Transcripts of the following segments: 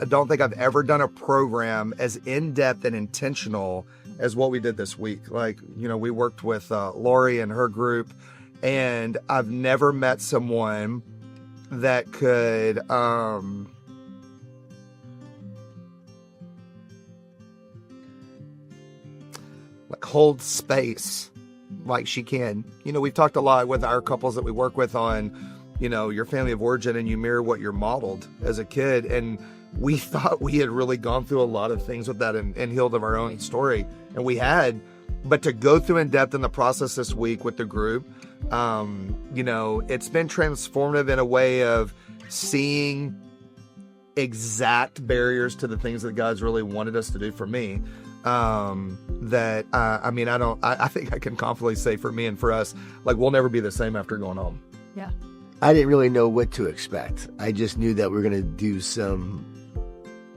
don't think I've ever done a program as in-depth and intentional as what we did this week. Like, we worked with Lori and her group, and I've never met someone that could like hold space like she can. We've talked a lot with our couples that we work with on, your family of origin, and you mirror what you're modeled as a kid. And we thought we had really gone through a lot of things with that and healed of our own story. And we had, but to go through in depth in the process this week with the group, it's been transformative in a way of seeing exact barriers to the things that God's really wanted us to do. For me, I think I can confidently say for me and for us, like, we'll never be the same after going home. Yeah. I didn't really know what to expect. I just knew that we're going to do some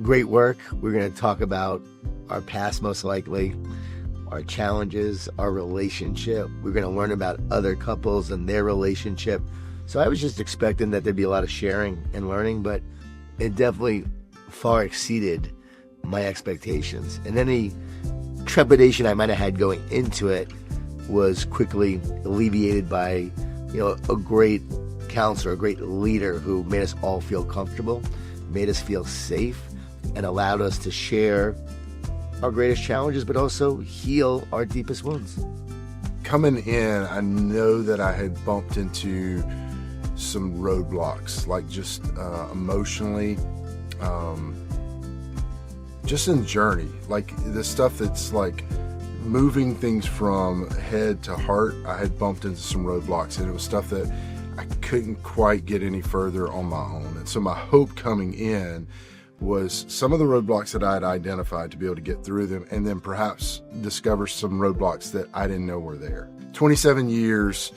great work. We're going to talk about our past, most likely, our challenges, our relationship. We're going to learn about other couples and their relationship. So I was just expecting that there'd be a lot of sharing and learning, but it definitely far exceeded my expectations. And any trepidation I might have had going into it was quickly alleviated by, a great counselor, a great leader who made us all feel comfortable, made us feel safe, and allowed us to share our greatest challenges, but also heal our deepest wounds. Coming in, I know that I had bumped into some roadblocks, like just emotionally, just in journey, like the stuff that's like moving things from head to heart. I had bumped into some roadblocks, and it was stuff that I couldn't quite get any further on my own. And so my hope coming in was some of the roadblocks that I had identified to be able to get through them, and then perhaps discover some roadblocks that I didn't know were there. 27 years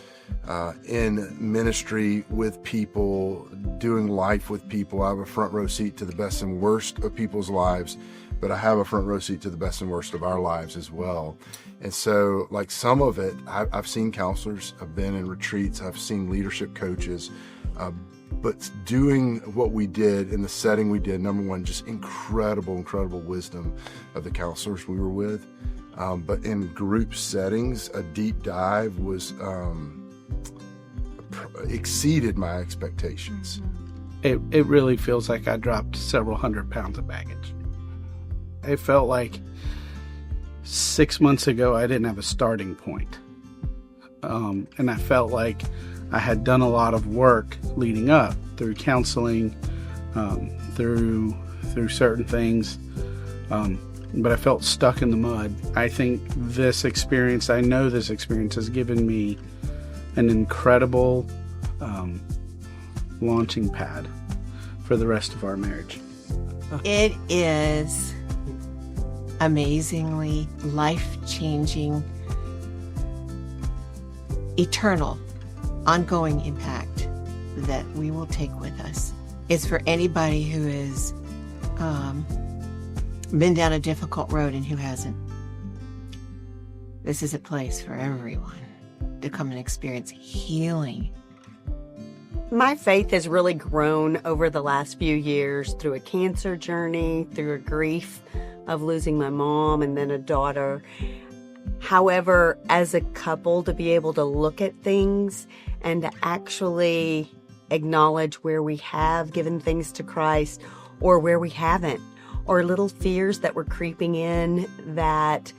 in ministry with people, doing life with people. I have a front row seat to the best and worst of people's lives, but I have a front row seat to the best and worst of our lives as well. And so, like, some of it, I've seen counselors, I've been in retreats, I've seen leadership coaches, but doing what we did in the setting we did, number one, just incredible wisdom of the counselors we were with. But in group settings, a deep dive was exceeded my expectations. It really feels like I dropped several hundred pounds of baggage. It felt like 6 months ago I didn't have a starting point. And I felt like I had done a lot of work leading up through counseling, through certain things, but I felt stuck in the mud. I think this experience has given me an incredible launching pad for the rest of our marriage. It is amazingly life-changing, eternal, ongoing impact that we will take with us. It's for anybody who has been down a difficult road and who hasn't. This is a place for everyone to come and experience healing. My faith has really grown over the last few years through a cancer journey, through a grief of losing my mom and then a daughter. However, as a couple, to be able to look at things and to actually acknowledge where we have given things to Christ or where we haven't, or little fears that were creeping in that,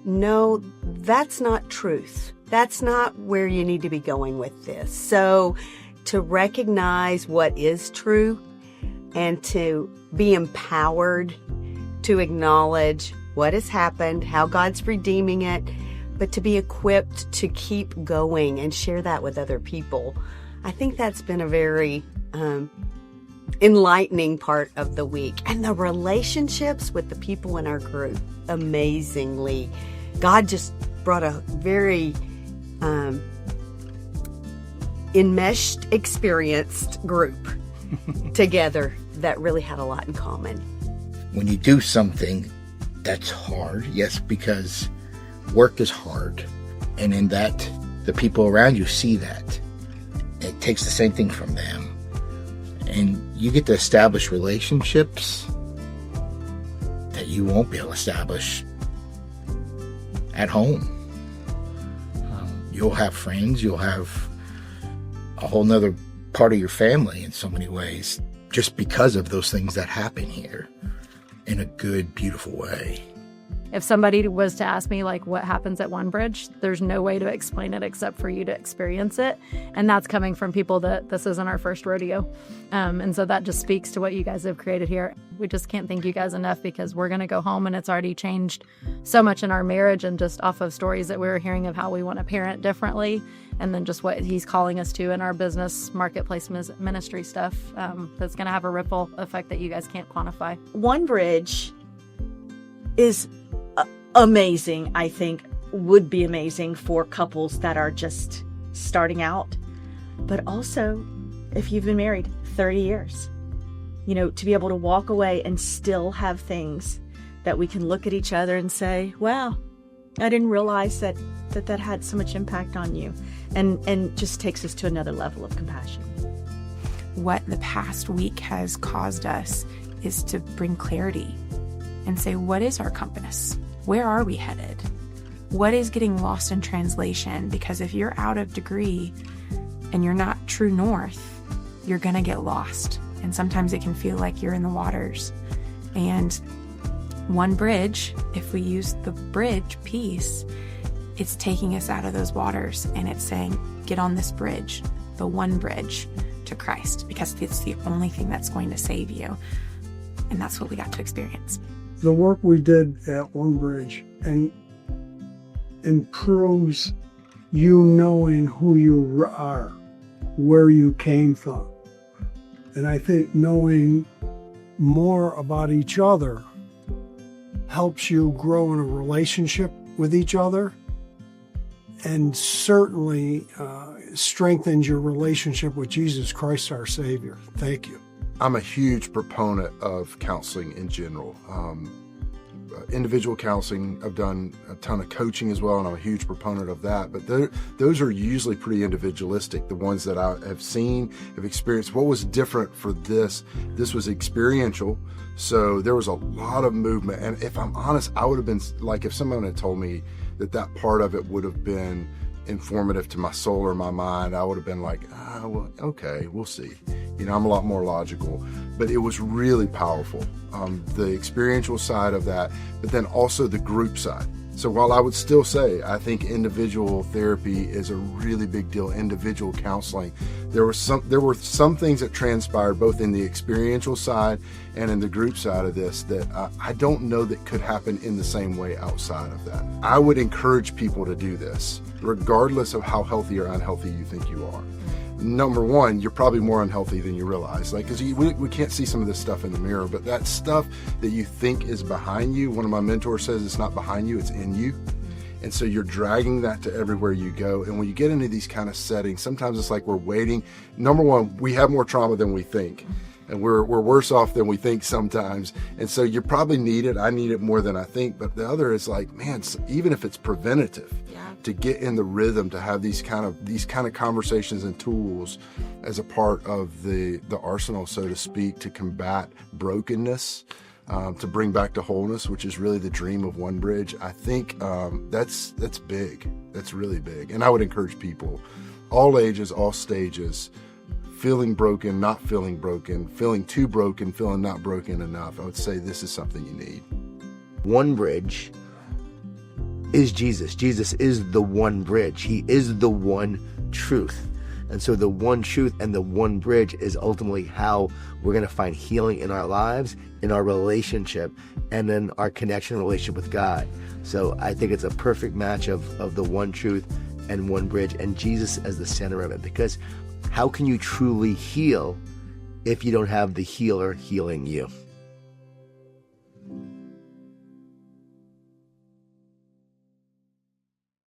no, that's not truth. That's not where you need to be going with this. So to recognize what is true and to be empowered to acknowledge what has happened, how God's redeeming it, but to be equipped to keep going and share that with other people. I think that's been a very enlightening part of the week. And the relationships with the people in our group, amazingly. God just brought a very enmeshed, experienced group together that really had a lot in common. When you do something that's hard, yes, because work is hard, and in that, the people around you see that. It takes the same thing from them. And you get to establish relationships that you won't be able to establish at home. You'll have friends, you'll have a whole nother part of your family in so many ways, just because of those things that happen here in a good, beautiful way. If somebody was to ask me, like, what happens at One Bridge, there's no way to explain it except for you to experience it. And that's coming from people that this isn't our first rodeo. And so that just speaks to what you guys have created here. We just can't thank you guys enough, because we're going to go home and it's already changed so much in our marriage, and just off of stories that we were hearing of how we want to parent differently. And then just what he's calling us to in our business, marketplace ministry stuff, that's going to have a ripple effect that you guys can't quantify. One Bridge is amazing. I think would be amazing for couples that are just starting out, but also if you've been married 30 years, to be able to walk away and still have things that we can look at each other and say, wow, I didn't realize that had so much impact on you, and just takes us to another level of compassion. What the past week has caused us is to bring clarity and say, what is our compass? Where are we headed? What is getting lost in translation? Because if you're out of degree and you're not true north, you're going to get lost. And sometimes it can feel like you're in the waters. And One Bridge, if we use the bridge piece, it's taking us out of those waters, and it's saying, get on this bridge, the one bridge to Christ, because it's the only thing that's going to save you. And that's what we got to experience. The work we did at One Bridge and improves you knowing who you are, where you came from. And I think knowing more about each other helps you grow in a relationship with each other, and certainly strengthens your relationship with Jesus Christ, our Savior. Thank you. I'm a huge proponent of counseling in general. Individual counseling, I've done a ton of coaching as well, and I'm a huge proponent of that. But those are usually pretty individualistic, the ones that I have seen, have experienced. What was different for this was experiential. So there was a lot of movement. And if I'm honest, I would have been like, if someone had told me that part of it would have been informative to my soul or my mind, I would have been like, well, okay, we'll see. I'm a lot more logical, but it was really powerful. The experiential side of that, but then also the group side. So while I would still say, I think individual therapy is a really big deal, individual counseling, there were some things that transpired both in the experiential side and in the group side of this that I don't know that could happen in the same way outside of that. I would encourage people to do this, regardless of how healthy or unhealthy you think you are. Number one, you're probably more unhealthy than you realize. Because we can't see some of this stuff in the mirror, but that stuff that you think is behind you, one of my mentors says it's not behind you, it's in you. And so you're dragging that to everywhere you go. And when you get into these kind of settings, sometimes it's like we're waiting. Number one, we have more trauma than we think. And we're worse off than we think sometimes. And so you probably need it. I need it more than I think. But the other is like, man, even if it's preventative, to get in the rhythm, to have these kind of conversations and tools as a part of the arsenal, so to speak, to combat brokenness, to bring back to wholeness, which is really the dream of One Bridge. I think that's big. That's really big. And I would encourage people, all ages, all stages, feeling broken, not feeling broken, feeling too broken, feeling not broken enough. I would say this is something you need. One Bridge is Jesus. Jesus is the one bridge. He is the one truth. And so the one truth and the one bridge is ultimately how we're going to find healing in our lives, in our relationship, and in our connection and relationship with God. So I think it's a perfect match of the one truth and one bridge, and Jesus as the center of it. Because how can you truly heal if you don't have the healer healing you?